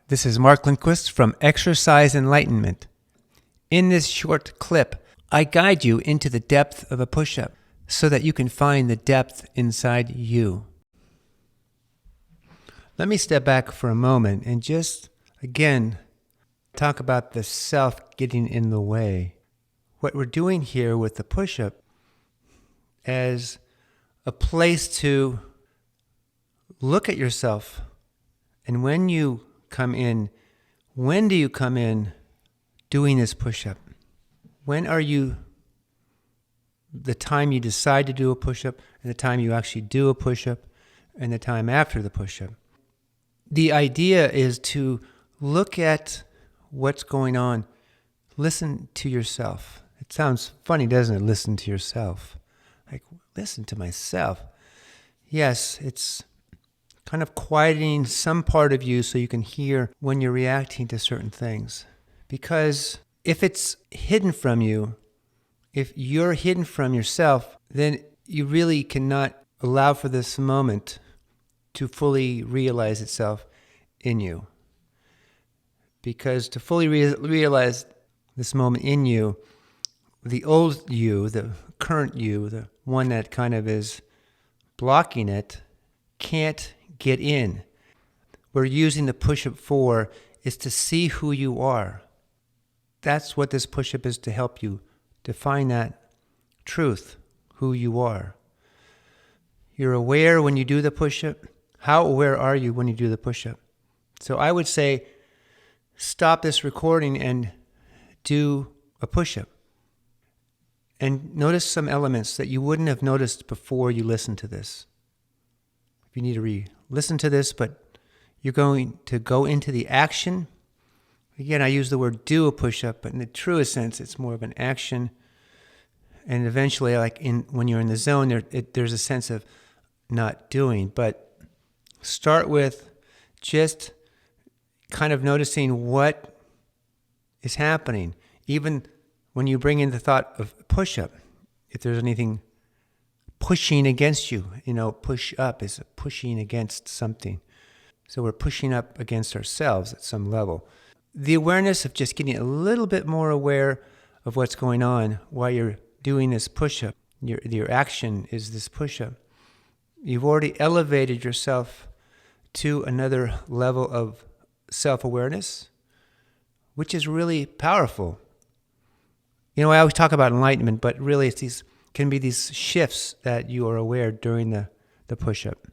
This is Mark Lindquist from Exercise Enlightenment. In this short clip, I guide you into the depth of a push-up so that you can find the depth inside you. Let me step back for a moment and just, again, talk about the self getting in the way. What we're doing here with the push-up as a place to look at yourself. And when you come in, when do you come in doing this push-up? When are you, the time you decide to do a push-up, and the time you actually do a push-up, and the time after the push-up? The idea is to look at what's going on. Listen to yourself. It sounds funny, doesn't it? Listen to yourself. Like, listen to myself. Yes, it's kind of quieting some part of you so you can hear when you're reacting to certain things. Because if it's hidden from you, if you're hidden from yourself, then you really cannot allow for this moment to fully realize itself in you. Because to fully realize this moment in you, the old you, the current you, the one that kind of is blocking it, can't get in. We're using the push-up for is to see who you are. That's what this push-up is to help you define that truth, who you are. You're aware when you do the push-up. How aware are you when you do the push-up? So I would say stop this recording and do a push-up. And notice some elements that you wouldn't have noticed before you listened to this. If you need to re-listen to this, but you're going to go into the action. Again, I use the word do a push-up, but in the truest sense, it's more of an action. And eventually, when you're in the zone, there's a sense of not doing. But start with just kind of noticing what is happening. Even when you bring in the thought of push-up, if there's anything pushing against you, push up is pushing against something. So we're pushing up against ourselves at some level. The awareness of just getting a little bit more aware of what's going on while you're doing this push-up. Your action is this push-up. You've already elevated yourself to another level of self-awareness, which is really powerful. I always talk about enlightenment, but really can be these shifts that you are aware during the push-up.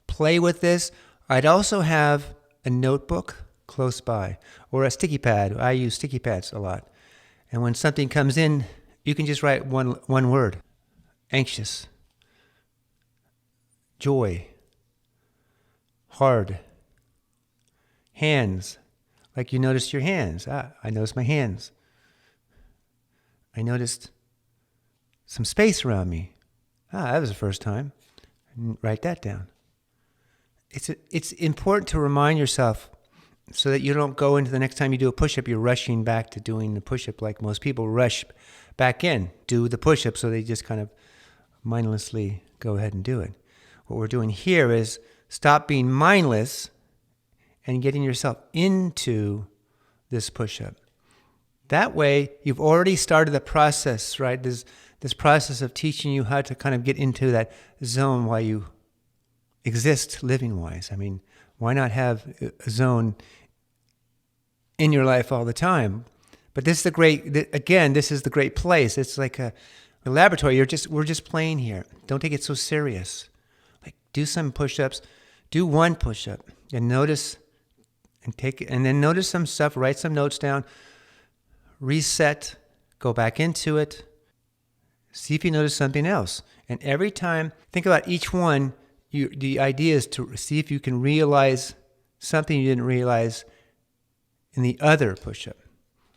Play with this. I'd also have a notebook close by or a sticky pad. I use sticky pads a lot. And when something comes in, you can just write one word. Anxious. Joy. Hard. Hands. Like you noticed your hands. I noticed my hands. I noticed some space around me. That was the first time. Write that down. It's important to remind yourself so that you don't go into the next time you do a push-up, you're rushing back to doing the push-up like most people rush back in, do the push-up, so they just kind of mindlessly go ahead and do it. What we're doing here is stop being mindless and getting yourself into this push-up. That way, you've already started the process, right? This process of teaching you how to kind of get into that zone while you exist living-wise. I mean, why not have a zone in your life all the time? But this is this is the great place. It's like a laboratory. We're just playing here. Don't take it so serious. Like, do some push-ups. Do one push-up and notice and then notice some stuff. Write some notes down. Reset. Go back into it. See if you notice something else. And every time, think about each one. The idea is to see if you can realize something you didn't realize in the other push-up.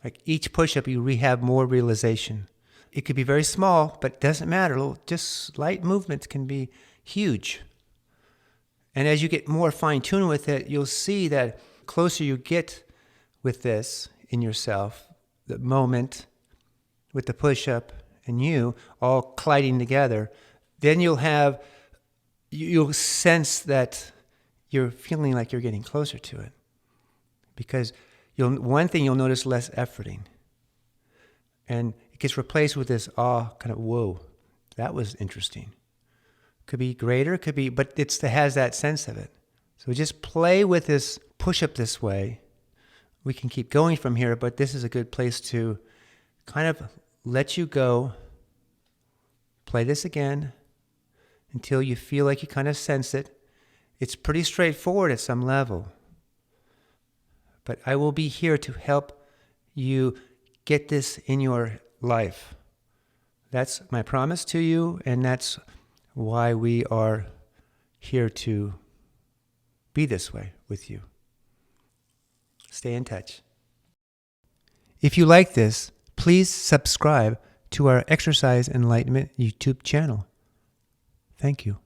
Like each push-up, you have more realization. It could be very small, but it doesn't matter. Just light movements can be huge. And as you get more fine-tuned with it, you'll see that closer you get with this in yourself, the moment with the push-up and you all colliding together, then you'll sense that you're feeling like you're getting closer to it. Because one thing you'll notice less efforting. And it gets replaced with this kind of, whoa, that was interesting. Could be greater, could be, but it has that sense of it. So just play with this push-up this way. We can keep going from here, but this is a good place to kind of let you go. Play this again until you feel like you kind of sense it. It's pretty straightforward at some level. But I will be here to help you get this in your life. That's my promise to you, and that's why we are here to be this way with you. Stay in touch. If you like this, please subscribe to our Exercise Enlightenment YouTube channel. Thank you.